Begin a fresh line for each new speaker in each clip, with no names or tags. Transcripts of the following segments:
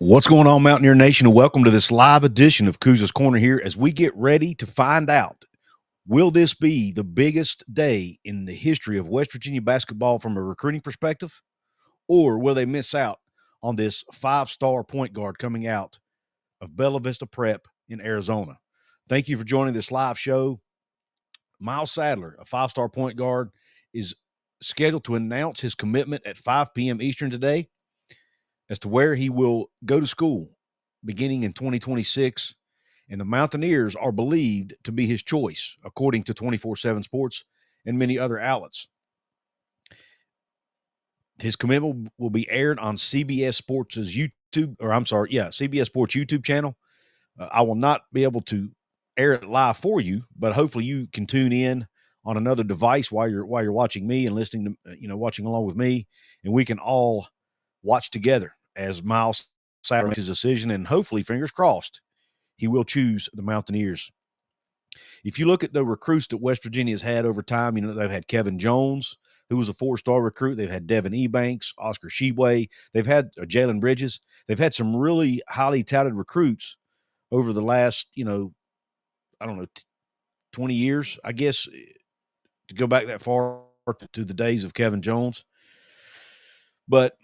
What's going on, Mountaineer Nation, and welcome to this live edition of Couz's Corner here as we get ready to find out, will this be the biggest day in the history of West Virginia basketball from a recruiting perspective, or will they miss out on this five-star point guard coming out of Bella Vista Prep in Arizona? Thank you for joining this live show. Miles Sadler, a five-star point guard, is scheduled to announce his commitment at 5 p.m. Eastern today as to where he will go to school beginning in 2026, and the Mountaineers are believed to be his choice, according to 24/7 Sports and many other outlets. His commitment will be aired on CBS Sports' CBS Sports YouTube channel. I will not be able to air it live for you, but hopefully you can tune in on another device while you're watching me and listening to watching along with me, and we can all watch together as Miles Sadler makes his decision, and hopefully, fingers crossed, he will choose the Mountaineers. If you look at the recruits that West Virginia has had over time, they've had Kevin Jones, who was a four-star recruit. They've had Devin Ebanks, Oscar Sheway. They've had Jalen Bridges. They've had some really highly touted recruits over the last, 20 years, I guess, to go back that far to the days of Kevin Jones. But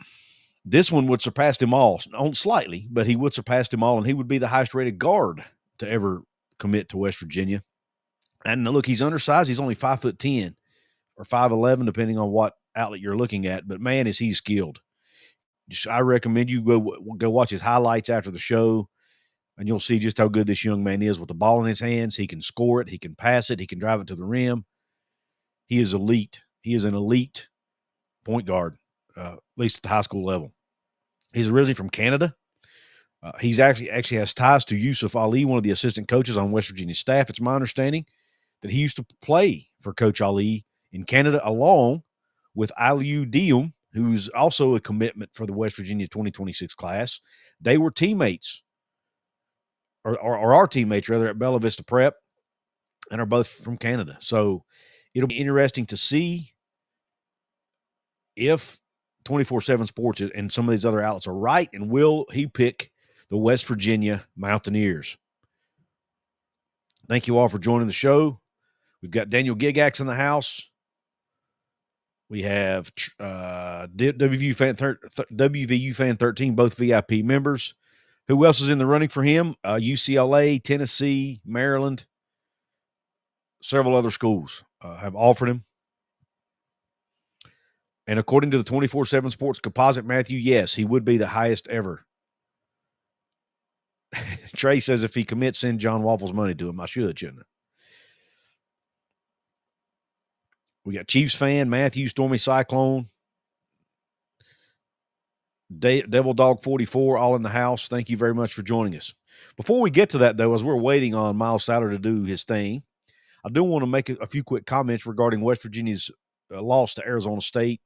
this one would surpass them all, slightly, but he would surpass them all, and he would be the highest-rated guard to ever commit to West Virginia. And look, he's undersized. He's only 5'10" or 5'11", depending on what outlet you're looking at. But, man, is he skilled. I recommend you go watch his highlights after the show, and you'll see just how good this young man is with the ball in his hands. He can score it. He can pass it. He can drive it to the rim. He is elite. He is an elite point guard, at least at the high school level. He's originally from Canada. He's actually has ties to Yusuf Ali, one of the assistant coaches on West Virginia staff. It's my understanding that he used to play for Coach Ali in Canada, along with Aliou Dioum, who's also a commitment for the West Virginia 2026 class. They were teammates, or are teammates, rather, at Bella Vista Prep, and are both from Canada. So it'll be interesting to see if 24/7 Sports and some of these other outlets are right, and will he pick the West Virginia Mountaineers? Thank you all for joining the show. We've got Daniel Gigax in the house. We have WVU Fan 13, both VIP members. Who else is in the running for him? UCLA, Tennessee, Maryland, several other schools have offered him. And according to the 24/7 Sports composite, Matthew, yes, he would be the highest ever. Trey says if he commits, send John Waffles money to him. I shouldn't I? We got Chiefs fan, Matthew, Stormy Cyclone, Devil Dog 44, all in the house. Thank you very much for joining us. Before we get to that, though, as we're waiting on Miles Sadler to do his thing, I do want to make a few quick comments regarding West Virginia's loss to Arizona State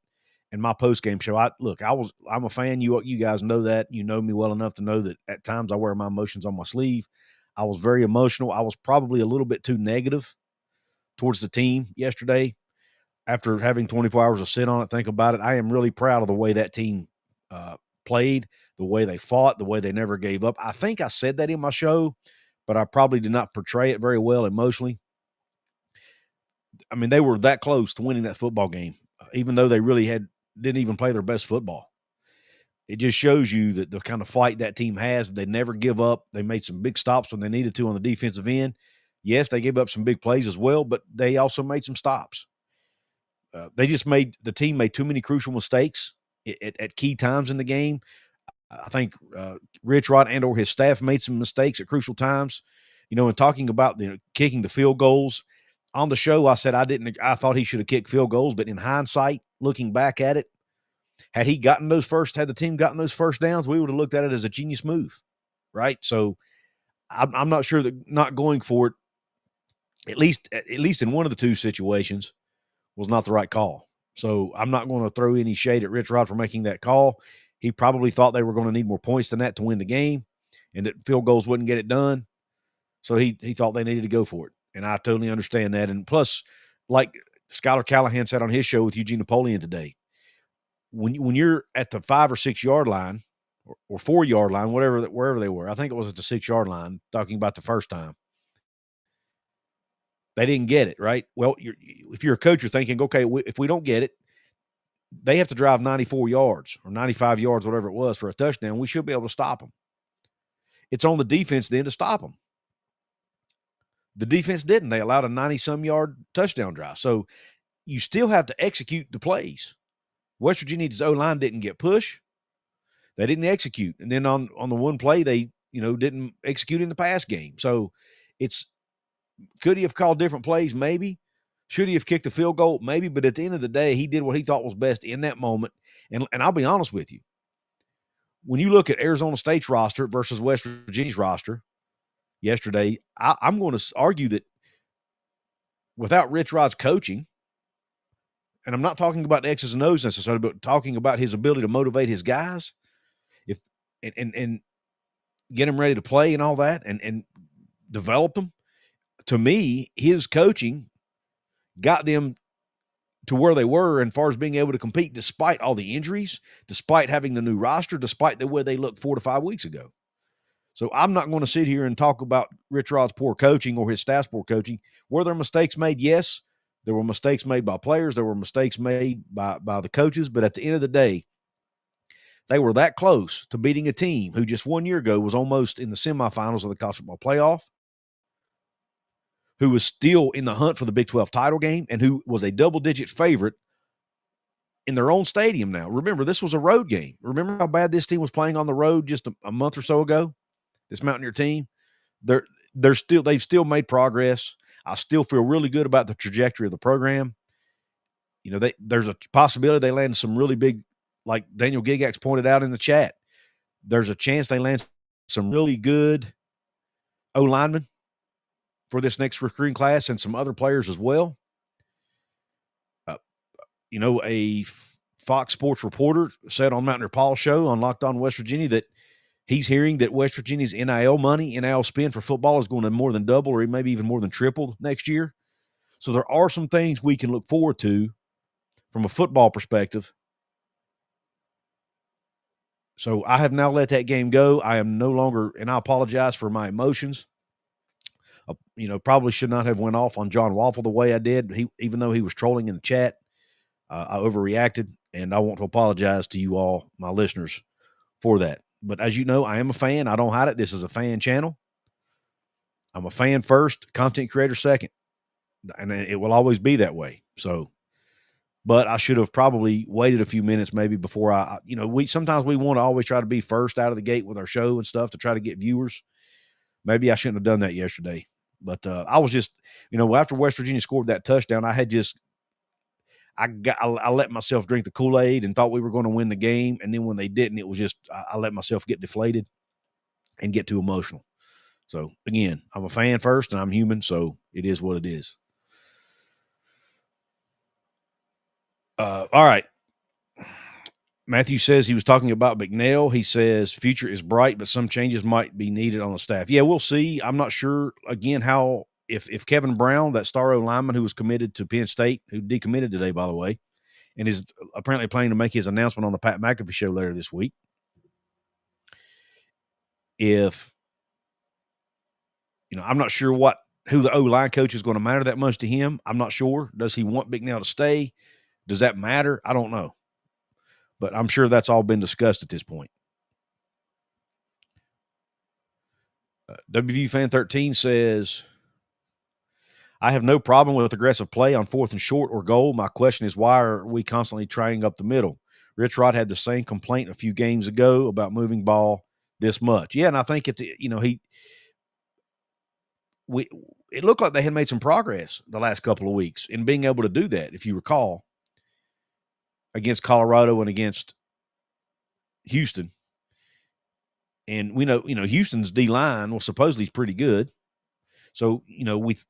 and my post-game show. I'm a fan. You guys know that. You know me well enough to know that at times I wear my emotions on my sleeve. I was very emotional. I was probably a little bit too negative towards the team yesterday. After having 24 hours to sit on it, think about it, I am really proud of the way that team played, the way they fought, the way they never gave up. I think I said that in my show, but I probably did not portray it very well emotionally. I mean, they were that close to winning that football game, even though they really didn't even play their best football. It just shows you that the kind of fight that team has. They never give up. They made some big stops when they needed to on the defensive end. Yes, they gave up some big plays as well, but they also made some stops. The team made too many crucial mistakes at key times in the game. I think Rich Rod and or his staff made some mistakes at crucial times. And talking about kicking the field goals on the show, I said I thought he should have kicked field goals, but in hindsight, looking back at it, had the team gotten those first downs, we would have looked at it as a genius move, right? So I'm not sure that not going for it, at least in one of the two situations, was not the right call. So I'm not going to throw any shade at Rich Rod for making that call. He probably thought they were going to need more points than that to win the game, and that field goals wouldn't get it done. So he thought they needed to go for it. And I totally understand that. And plus, like Skylar Callahan said on his show with Eugene Napoleon today, when you're at the 5 or 6 yard line or 4-yard line, wherever they were. I think it was at the 6-yard line, talking about the first time. They didn't get it, right? Well, if you're a coach, you're thinking, okay, if we don't get it, they have to drive 94 yards or 95 yards, whatever it was, for a touchdown. We should be able to stop them. It's on the defense then to stop them. The defense didn't. They allowed a 90-some yard touchdown drive. So you still have to execute the plays. West Virginia's O-line didn't get push. They didn't execute. And then on the one play, they, didn't execute in the pass game. So could he have called different plays? Maybe. Should he have kicked a field goal? Maybe. But at the end of the day, he did what he thought was best in that moment. And I'll be honest with you. When you look at Arizona State's roster versus West Virginia's roster yesterday, I'm going to argue that without Rich Rod's coaching, and I'm not talking about the X's and O's necessarily, but talking about his ability to motivate his guys, and get them ready to play and all that, and develop them. To me, his coaching got them to where they were as far as being able to compete despite all the injuries, despite having the new roster, despite the way they looked 4 to 5 weeks ago. So I'm not going to sit here and talk about Rich Rod's poor coaching or his staff's poor coaching. Were there mistakes made? Yes. There were mistakes made by players. There were mistakes made by the coaches. But at the end of the day, they were that close to beating a team who just 1 year ago was almost in the semifinals of the college football playoff, who was still in the hunt for the Big 12 title game, and who was a double-digit favorite in their own stadium now. Remember, this was a road game. Remember how bad this team was playing on the road just a month or so ago? This Mountaineer team, they've still made progress. I still feel really good about the trajectory of the program. There's a possibility they land some really big, like Daniel Gigax pointed out in the chat. There's a chance they land some really good O-linemen for this next recruiting class, and some other players as well. A Fox Sports reporter said on Mountaineer Paul's show on Locked On West Virginia that he's hearing that West Virginia's NIL spend for football is going to more than double, or maybe even more than triple next year. So there are some things we can look forward to from a football perspective. So I have now let that game go. I am no longer, and I apologize for my emotions. Probably should not have went off on John Waffle the way I did. Even though he was trolling in the chat, I overreacted, and I want to apologize to you all, my listeners, for that. But as you know, I am a fan. I don't hide it. This is a fan channel. I'm a fan first, content creator second, and it will always be that way. So, but I should have probably waited a few minutes maybe before sometimes we want to always try to be first out of the gate with our show and stuff to try to get viewers. Maybe I shouldn't have done that yesterday. But I was just, after West Virginia scored that touchdown, I let myself drink the Kool-Aid and thought we were going to win the game. And then when they didn't, it was just, I let myself get deflated and get too emotional. So again, I'm a fan first and I'm human. So it is what it is. All right. Matthew says he was talking about McNeil. He says future is bright, but some changes might be needed on the staff. Yeah, we'll see. I'm not sure, again, how if Kevin Brown, that star O-lineman who was committed to Penn State, who decommitted today, by the way, and is apparently planning to make his announcement on the Pat McAfee show later this week. I'm not sure who the O-line coach is going to matter that much to him. I'm not sure. Does he want McNeil to stay? Does that matter? I don't know. But I'm sure that's all been discussed at this point. WVU Fan 13 says, I have no problem with aggressive play on 4th and short or goal. My question is, why are we constantly trying up the middle? Rich Rod had the same complaint a few games ago about moving ball this much. Yeah, and I think it looked like they had made some progress the last couple of weeks in being able to do that, if you recall, against Colorado and against Houston. And we know, Houston's D-line was supposedly pretty good. So,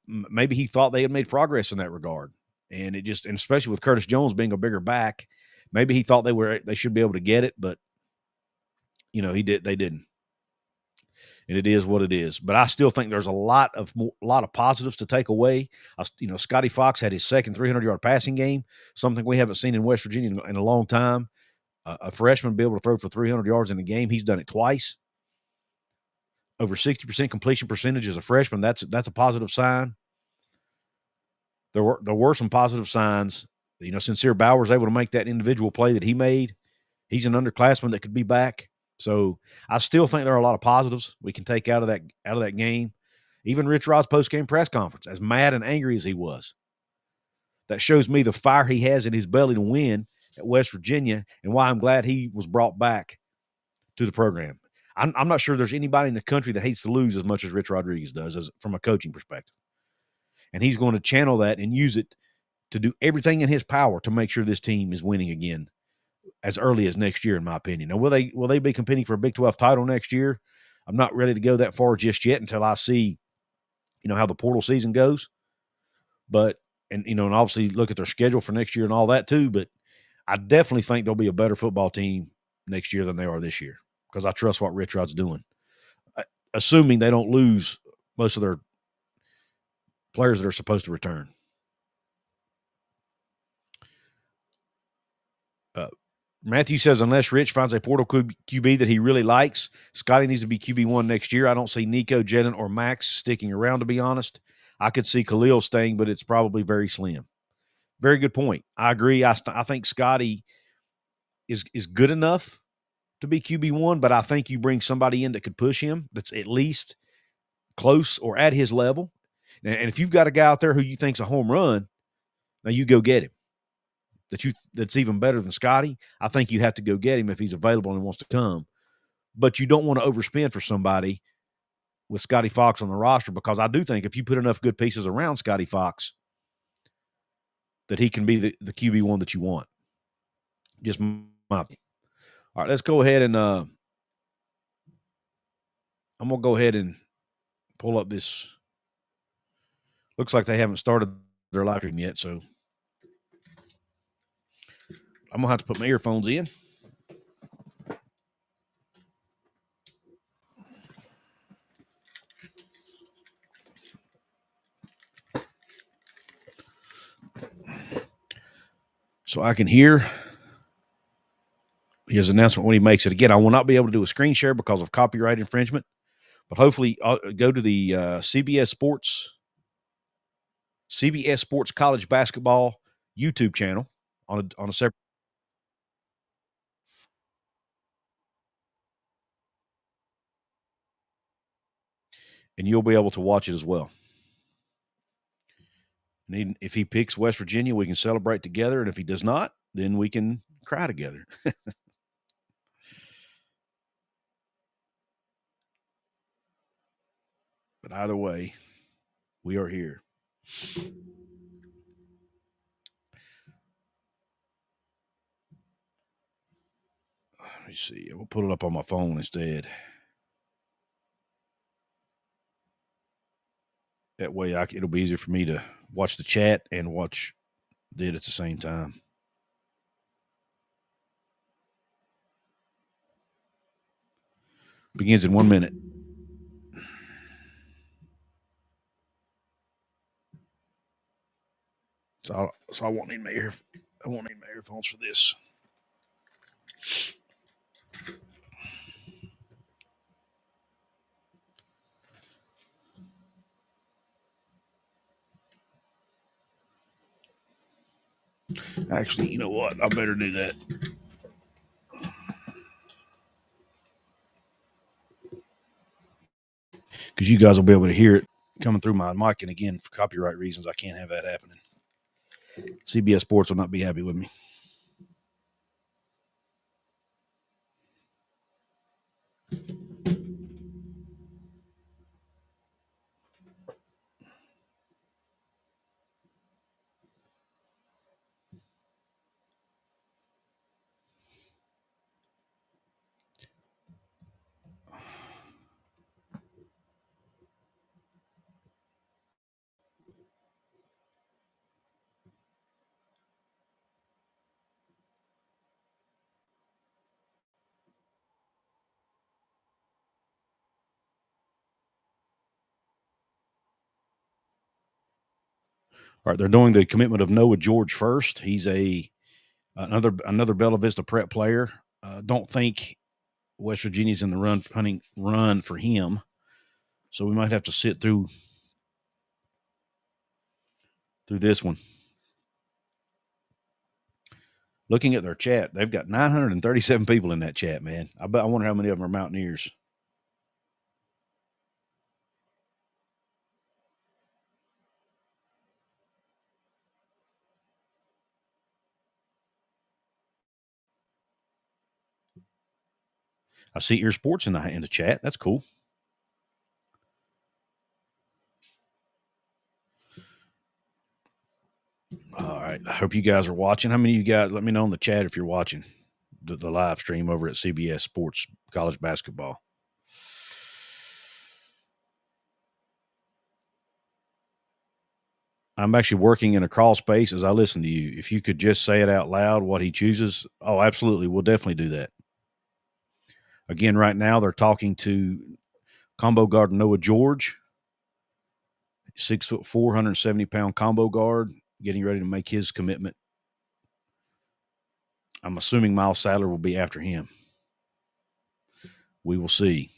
maybe he thought they had made progress in that regard. And and especially with Curtis Jones being a bigger back, maybe he thought they should be able to get it, but they didn't. And it is what it is. But I still think there's a lot of positives to take away. Scotty Fox had his second 300-yard passing game, something we haven't seen in West Virginia in a long time. A freshman be able to throw for 300 yards in a game. He's done it twice. Over 60% completion percentage as a freshman. That's a positive sign. There were some positive signs. Sincere Bauer was able to make that individual play that he made. He's an underclassman that could be back. So I still think there are a lot of positives we can take out of that game. Even Rich Rod's post-game press conference, as mad and angry as he was, that shows me the fire he has in his belly to win at West Virginia and why I'm glad he was brought back to the program. I'm not sure there's anybody in the country that hates to lose as much as Rich Rodriguez does from a coaching perspective. And he's going to channel that and use it to do everything in his power to make sure this team is winning again as early as next year, in my opinion. Now, will they be competing for a Big 12 title next year? I'm not ready to go that far just yet until I see, how the portal season goes. But and obviously look at their schedule for next year and all that too. But I definitely think they'll be a better football team next year than they are this year because I trust what Rich Rod's doing, assuming they don't lose most of their players that are supposed to return. Matthew says, unless Rich finds a portal QB that he really likes, Scotty needs to be QB1 next year. I don't see Nico, Jalen, or Max sticking around, to be honest. I could see Khalil staying, but it's probably very slim. Very good point. I agree. I think Scotty is good enough to be QB1, but I think you bring somebody in that could push him that's at least close or at his level. And if you've got a guy out there who you think's a home run, now you go get him. That's even better than Scotty. I think you have to go get him if he's available and wants to come. But you don't want to overspend for somebody with Scotty Fox on the roster because I do think if you put enough good pieces around Scotty Fox that he can be the QB1 that you want. Just my opinion. All right, let's go ahead and I'm going to go ahead and pull up this. Looks like they haven't started their live stream yet, so I'm going to have to put my earphones in. So I can hear his announcement when he makes it. Again, I will not be able to do a screen share because of copyright infringement, but hopefully I'll go to the CBS Sports College Basketball YouTube channel on a separate. And you'll be able to watch it as well. And if he picks West Virginia, we can celebrate together. And if he does not, then we can cry together. But either way, we are here. Let me see. We'll put it up on my phone instead. That way it'll be easier for me to watch the chat and watch it at the same time. Begins in 1 minute. So I won't need my earphones for this. Actually, you know what? I better do that. Because you guys will be able to hear it coming through my mic. And again, for copyright reasons, I can't have that happening. CBS Sports will not be happy with me. All right, they're doing the commitment of Noah George first. He's a Another Bella Vista Prep player. Don't think West Virginia's in the run for him, so we might have to sit through this one. Looking at their chat, they've got 937 people in that chat, man. I wonder how many of them are Mountaineers. I see Ear Sports in the chat. That's cool. All right. I hope you guys are watching. How many of you guys? Let me know in the chat if you're watching the live stream over at CBS Sports College Basketball. I'm actually working in a crawl space as I listen to you. If you could just say it out loud, what he chooses. Oh, absolutely. We'll definitely do that. Again, right now they're talking to combo guard Noah George, 6'4", 170-pound combo guard, getting ready to make his commitment. I'm assuming Miles Sadler will be after him. We will see.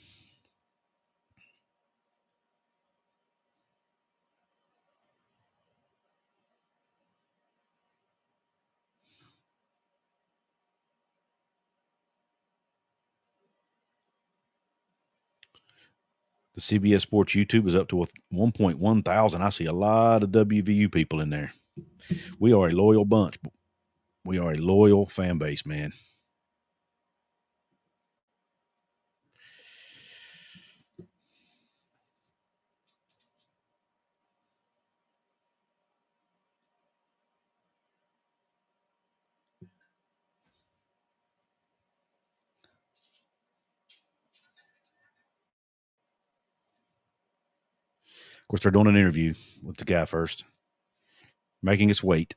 The CBS Sports YouTube is up to 1.1 thousand. I see a lot of WVU people in there. We are a loyal bunch. We are a loyal fan base, man. Of course, they're doing an interview with the guy first, making us wait.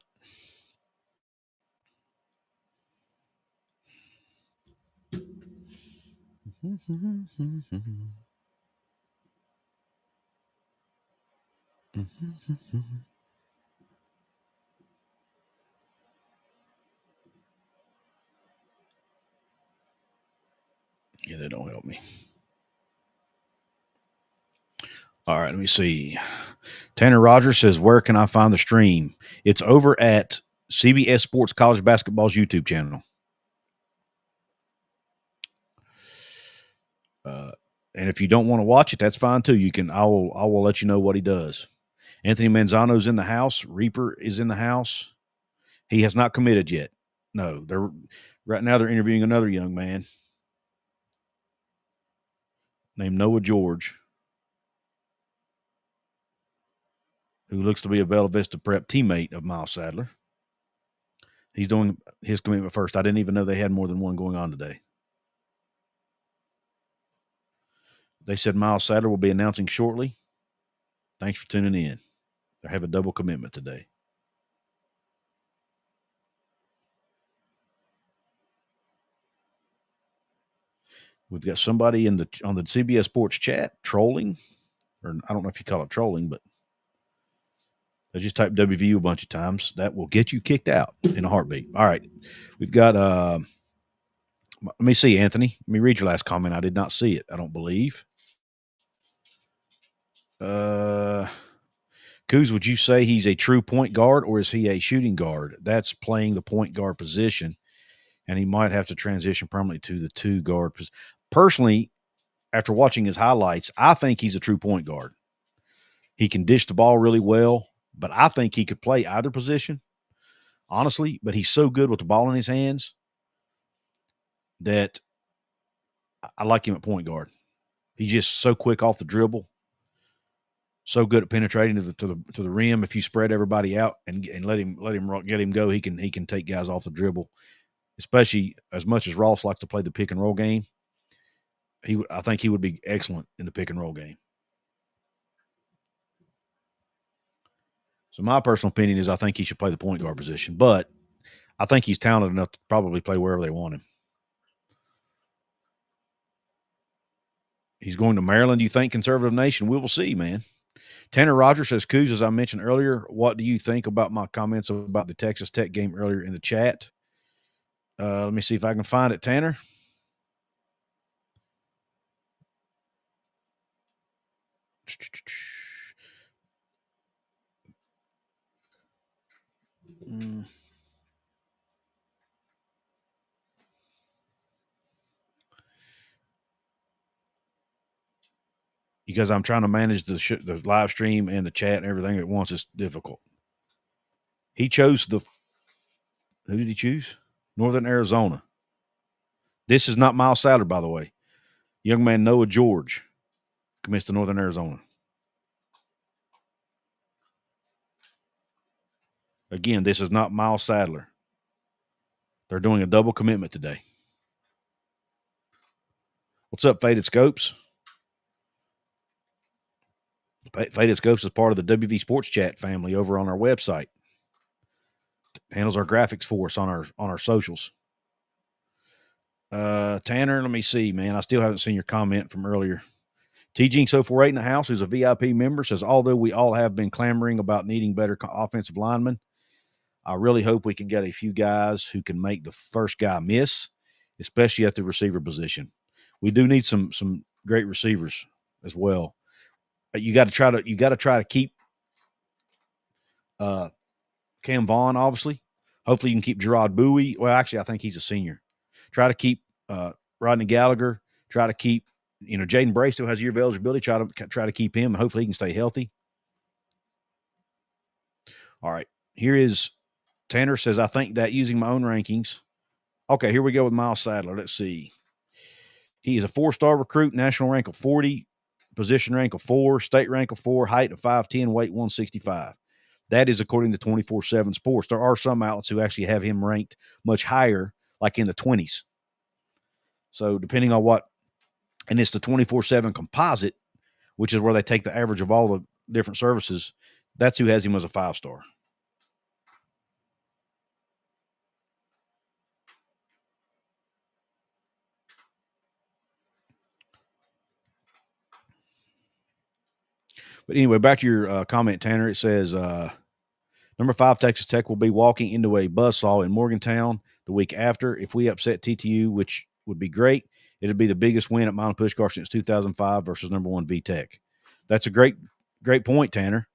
Yeah, they don't help me. All right, let me see. Tanner Rogers says, where can I find the stream? It's over at CBS Sports College Basketball's YouTube channel. And if you don't want to watch it, that's fine too. I will let you know what he does. Anthony Manzano's in the house. Reaper is in the house. He has not committed yet. No, right now they're interviewing another young man named Noah George, who looks to be a Bella Vista Prep teammate of Miles Sadler. He's doing his commitment first. I didn't even know they had more than one going on today. They said Miles Sadler will be announcing shortly. Thanks for tuning in. They have a double commitment today. We've got somebody on the CBS Sports chat trolling, or I don't know if you call it trolling, but they just type WVU a bunch of times. That will get you kicked out in a heartbeat. All right. We've got, let me see, Anthony. Let me read your last comment. I did not see it, I don't believe. Couz, would you say he's a true point guard or is he a shooting guard? That's playing the point guard position, and he might have to transition permanently to the two guard position. Personally, after watching his highlights, I think he's a true point guard. He can dish the ball really well, but I think he could play either position, honestly. But he's so good with the ball in his hands that I like him at point guard. He's just so quick off the dribble, so good at penetrating to the rim. If you spread everybody out and let him get him go, he can take guys off the dribble. Especially as much as Ross likes to play the pick and roll game, I think he would be excellent in the pick and roll game. So my personal opinion is I think he should play the point guard position, but I think he's talented enough to probably play wherever they want him. He's going to Maryland, you think, conservative nation? We will see, man. Tanner Rogers says, Couz, as I mentioned earlier, what do you think about my comments about the Texas Tech game earlier in the chat? Let me see if I can find it, Tanner. Mm. Because I'm trying to manage the live stream and the chat and everything at once. It's difficult. He chose who did he choose? Northern Arizona. This is not Miles Sadler, by the way. Young man Noah George commits to Northern Arizona. Again, this is not Miles Sadler. They're doing a double commitment today. What's up, Faded Scopes? Faded Scopes is part of the WV Sports Chat family over on our website. Handles our graphics for us on our socials. Tanner, let me see, man. I still haven't seen your comment from earlier. TG048 in the house, who's a VIP member, says, although we all have been clamoring about needing better offensive linemen, I really hope we can get a few guys who can make the first guy miss, especially at the receiver position. We do need some great receivers as well. You got to try to keep Cam Vaughn, obviously. Hopefully, you can keep Gerard Bowie. Well, actually, I think he's a senior. Try to keep Rodney Gallagher. Try to keep, Jaden Bray still has a year of eligibility. Try to keep him. Hopefully, he can stay healthy. All right. Here is Tanner says, I think that using my own rankings. Okay, here we go with Miles Sadler. Let's see. He is a 4-star recruit, national rank of 40, position rank of 4, state rank of 4, height of 5'10", weight 165. That is according to 24/7 Sports. There are some outlets who actually have him ranked much higher, like in the 20s. So depending on what, and it's the 24/7 composite, which is where they take the average of all the different services. That's who has him as a 5-star. But anyway, back to your comment, Tanner. It says, number 5, Texas Tech will be walking into a buzzsaw in Morgantown the week after. If we upset TTU, which would be great, it would be the biggest win at Mount Pushkar since 2005 versus number 1 VTech. That's a great point, Tanner.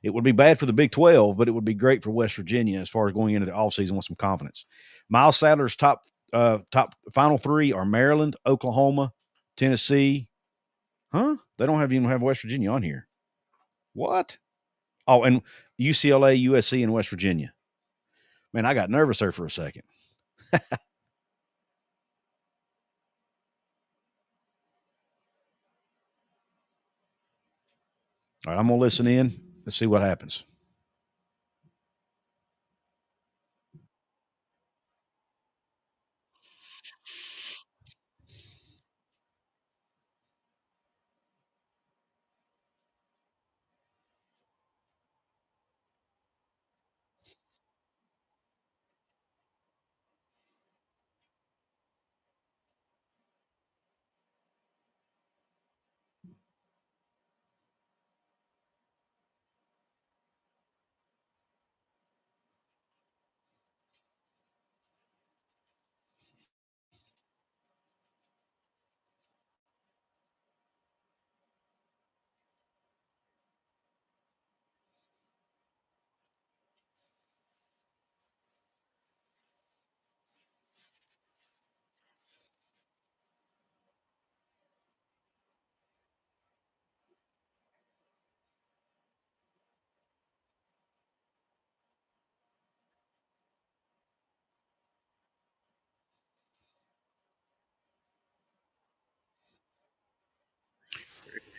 It would be bad for the Big 12, but it would be great for West Virginia as far as going into the offseason with some confidence. Miles Sadler's top final 3 are Maryland, Oklahoma, Tennessee. Huh? They don't even have West Virginia on here. What? Oh, and UCLA, USC, and West Virginia. Man, I got nervous there for a second. All right, I'm going to listen in. Let's see what happens.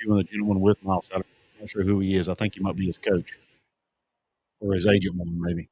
You and the gentleman with Miles, I'm not sure who he is. I think he might be his coach or his agent woman, maybe.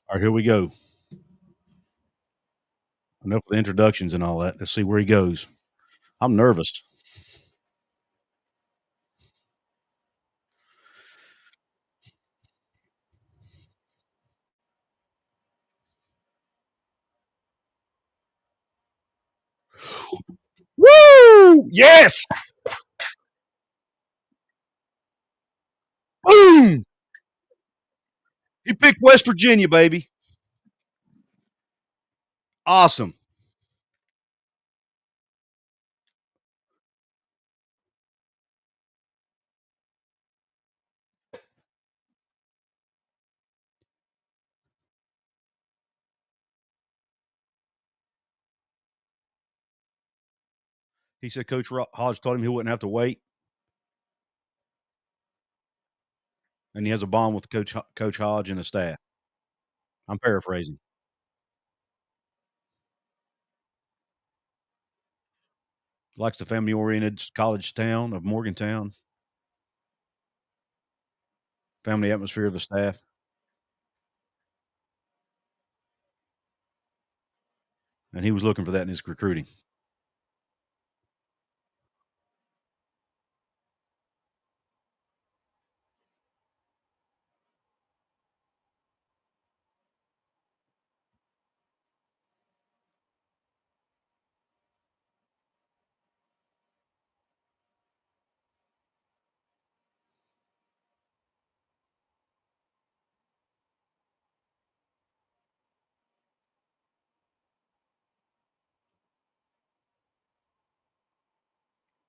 All right, here we go. Enough of the introductions and all that. Let's see where he goes. I'm nervous. Woo! Yes! Boom! He picked West Virginia, baby. Awesome. He said Coach Hodge told him he wouldn't have to wait, and he has a bond with Coach Hodge and the staff. I'm paraphrasing. Likes the family-oriented college town of Morgantown, family atmosphere of the staff, and he was looking for that in his recruiting.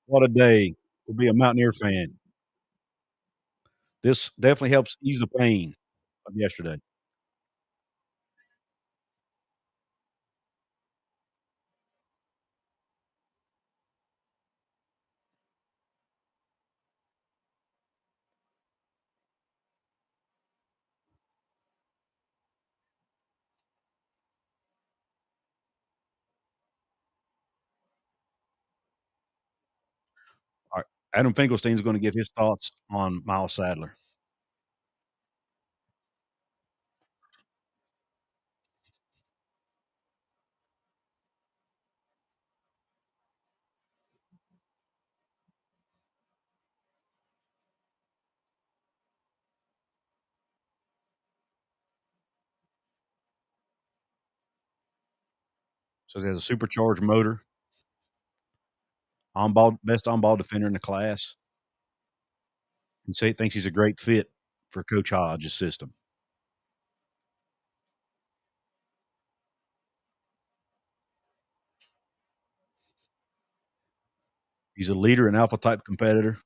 What a day to be a Mountaineer fan. This definitely helps ease the pain of yesterday. All right, Adam Finkelstein's gonna give his thoughts on Miles Sadler. Says he has a supercharged motor, on ball best on ball defender in the class, and say thinks he's a great fit for Coach Hodge's system. He's a leader and alpha type competitor.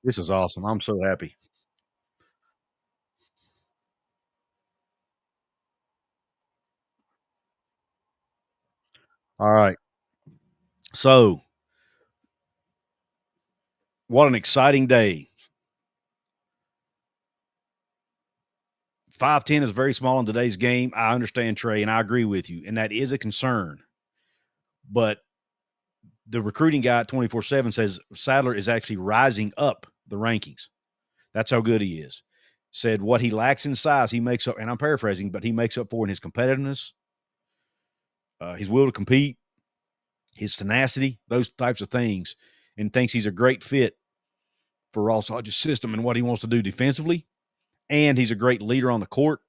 This is awesome. I'm so happy. All right. So, what an exciting day. 5'10" is very small in today's game. I understand, Trey, and I agree with you, and that is a concern. But the recruiting guy at 24/7 says Sadler is actually rising up the rankings. That's how good he is. Said what he lacks in size, he makes up, and I'm paraphrasing, but he makes up for in his competitiveness, his will to compete, his tenacity, those types of things, and thinks he's a great fit for Ross Hodges' system and what he wants to do defensively. And he's a great leader on the court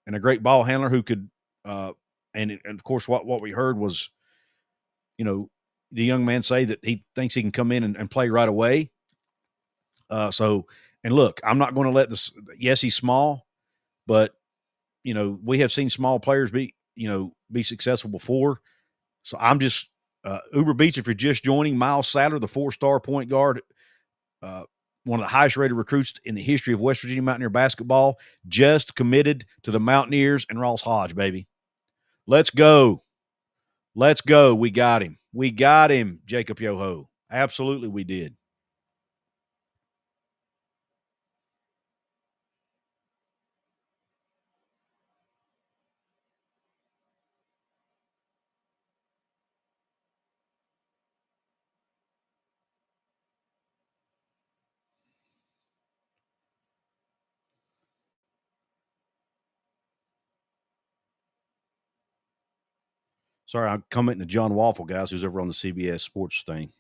and a great ball handler who could, and of course, what we heard was, you know, the young man say that he thinks he can come in and play right away. So, and look, I'm not going to let this. Yes, he's small, but we have seen small players be successful before. So I'm just Uber Beach. If you're just joining, Miles Sadler, the 4-star point guard, uh, one of the highest rated recruits in the history of West Virginia Mountaineer basketball, just committed to the Mountaineers and Ross Hodge, baby. Let's go. Let's go. We got him. We got him, Jacob Yoho. Absolutely, we did. Sorry, I'm commenting to John Waffle, guys, who's over on the CBS Sports thing.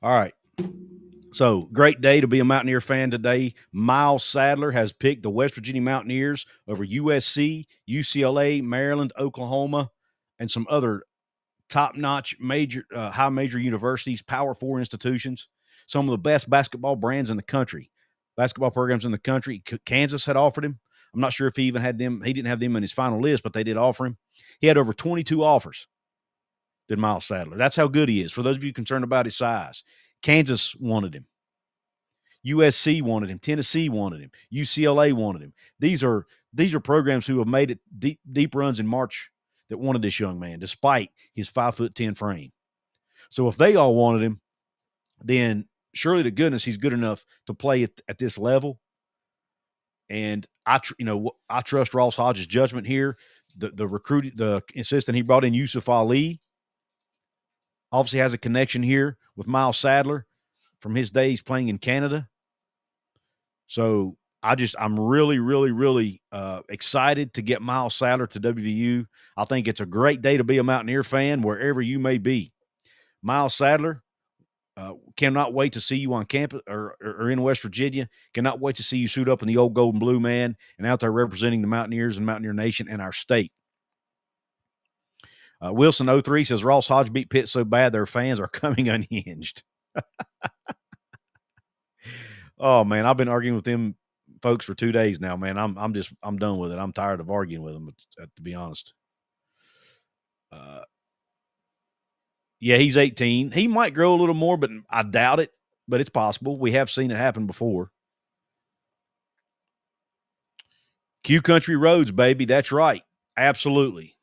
All right. So great day to be a Mountaineer fan today. Miles Sadler has picked the West Virginia Mountaineers over USC, UCLA, Maryland, Oklahoma, and some other top-notch major, high major universities, Power Four institutions, some of the best basketball brands in the country, basketball programs in the country. Kansas had offered him. I'm not sure if he even had them. He didn't have them in his final list, but they did offer him. He had over 22 offers, did Miles Sadler. That's how good he is. For those of you concerned about his size, Kansas wanted him. USC wanted him. Tennessee wanted him. UCLA wanted him. These are programs who have made it deep runs in March that wanted this young man, despite his 5'10" frame. So if they all wanted him, then surely to goodness he's good enough to play at this level. And I trust Ross Hodges' judgment here. The assistant he brought in, Yusuf Ali, obviously has a connection here with Miles Sadler from his days playing in Canada. So I'm really, really, really excited to get Miles Sadler to WVU. I think it's a great day to be a Mountaineer fan wherever you may be. Miles Sadler, cannot wait to see you on campus or in West Virginia. Cannot wait to see you suit up in the old gold and blue, man, and out there representing the Mountaineers and Mountaineer Nation and our state. Wilson 03 says Ross Hodge beat Pitt so bad their fans are coming unhinged. Oh man, I've been arguing with them folks for 2 days now, man. I'm done with it. I'm tired of arguing with them, to be honest. Yeah, he's 18. He might grow a little more, but I doubt it. But it's possible. We have seen it happen before. Q Country Roads, baby. That's right. Absolutely.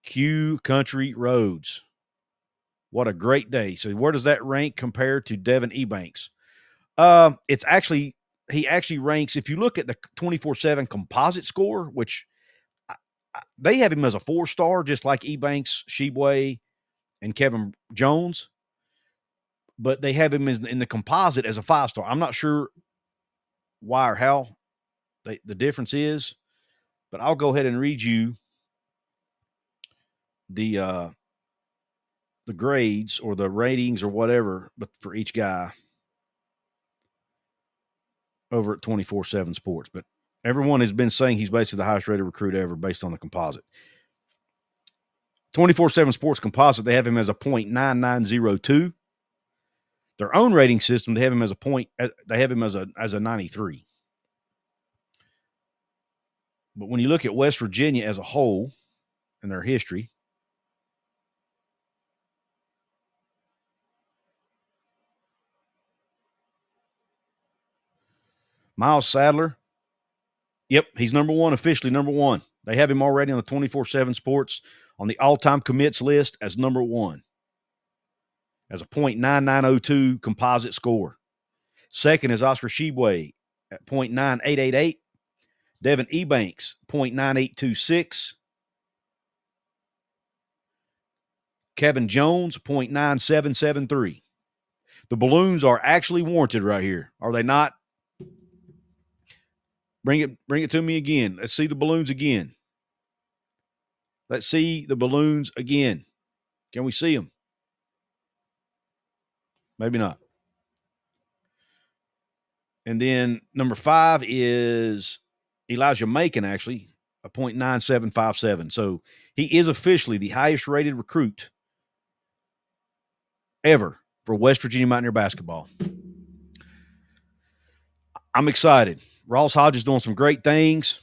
Q Country Roads. What a great day. So where does that rank compared to Devin Ebanks? It's actually he actually ranks, if you look at the 24/7 composite score, which they have him as a 4-star, just like Ebanks, Sheboy, and Kevin Jones, but they have him in the composite as a 5-star. I'm not sure why or how the difference is, but I'll go ahead and read you the grades or the ratings or whatever, but for each guy over at 24/7 Sports. But everyone has been saying he's basically the highest rated recruit ever based on the composite. 24/7 Sports composite, they have him as a .9902. Their own rating system, they have him as a 93. But when you look at West Virginia as a whole and their history, Miles Sadler, yep, he's number one, officially number one. They have him already on the 24/7 Sports on the all-time commits list as number one, as a .9902 composite score. Second is Oscar Sheboy at .9888. Devin Ebanks, .9826. Kevin Jones, .9773. The balloons are actually warranted right here, are they not? Bring it to me again. Let's see the balloons again. Let's see the balloons again. Can we see them? Maybe not. And then number 5 is Elijah Macon, actually, a .9757. So he is officially the highest rated recruit ever for West Virginia Mountaineer basketball. I'm excited. Ross Hodge is doing some great things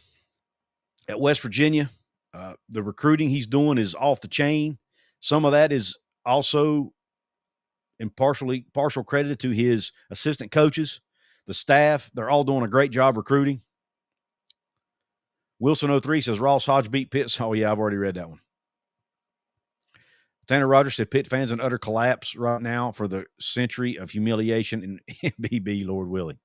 at West Virginia. The recruiting he's doing is off the chain. Some of that is also partial credited to his assistant coaches, the staff. They're all doing a great job recruiting. Wilson 03 says Ross Hodge beat Pitt. Oh, yeah, I've already read that one. Tanner Rogers said Pitt fans in utter collapse right now for the century of humiliation in BB, Lord willing.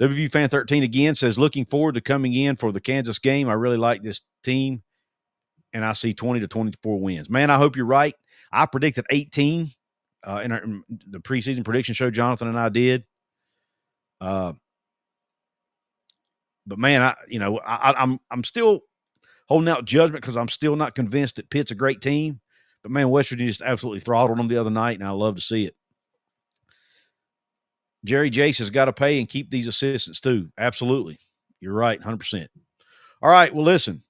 WVU Fan 13 again says, looking forward to coming in for the Kansas game. I really like this team, and I see 20 to 24 wins. Man, I hope you're right. I predicted 18 in the preseason prediction show Jonathan and I did. But man, I'm still holding out judgment because I'm still not convinced that Pitt's a great team. But man, West Virginia just absolutely throttled them the other night, and I love to see it. Jerry Jace has got to pay and keep these assistants too. Absolutely. You're right, 100%. All right, well, listen,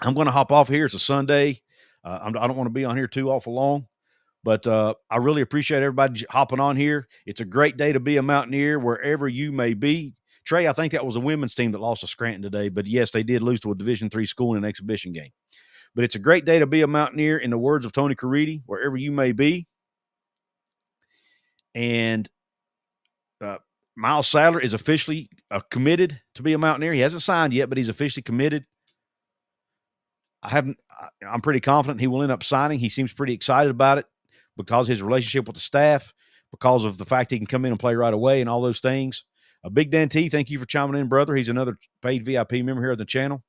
I'm going to hop off here. It's a Sunday. I don't want to be on here too awful long, but I really appreciate everybody hopping on here. It's a great day to be a Mountaineer wherever you may be. Trey, I think that was a women's team that lost to Scranton today, but yes, they did lose to a Division III school in an exhibition game. But it's a great day to be a Mountaineer, in the words of Tony Caridi, wherever you may be. And Miles Sadler is officially committed to be a Mountaineer. He hasn't signed yet, but he's officially committed. I'm pretty confident he will end up signing. He seems pretty excited about it because of his relationship with the staff, because of the fact he can come in and play right away and all those things. Big Dan T, thank you for chiming in, brother. He's another paid VIP member here at the channel.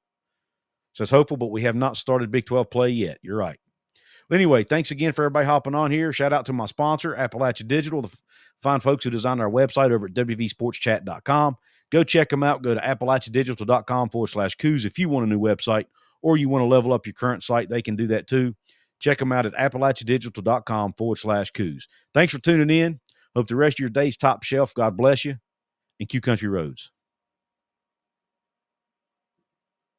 Says hopeful, but we have not started Big 12 play yet. You're right. Well, anyway, thanks again for everybody hopping on here. Shout out to my sponsor, Appalachia Digital, the fine folks who designed our website over at wvsportschat.com. Go check them out. Go to appalachiadigital.com/Couz if you want a new website or you want to level up your current site. They can do that too. Check them out at appalachiadigital.com/Couz. Thanks for tuning in. Hope the rest of your day's top shelf. God bless you, and Q Country Roads.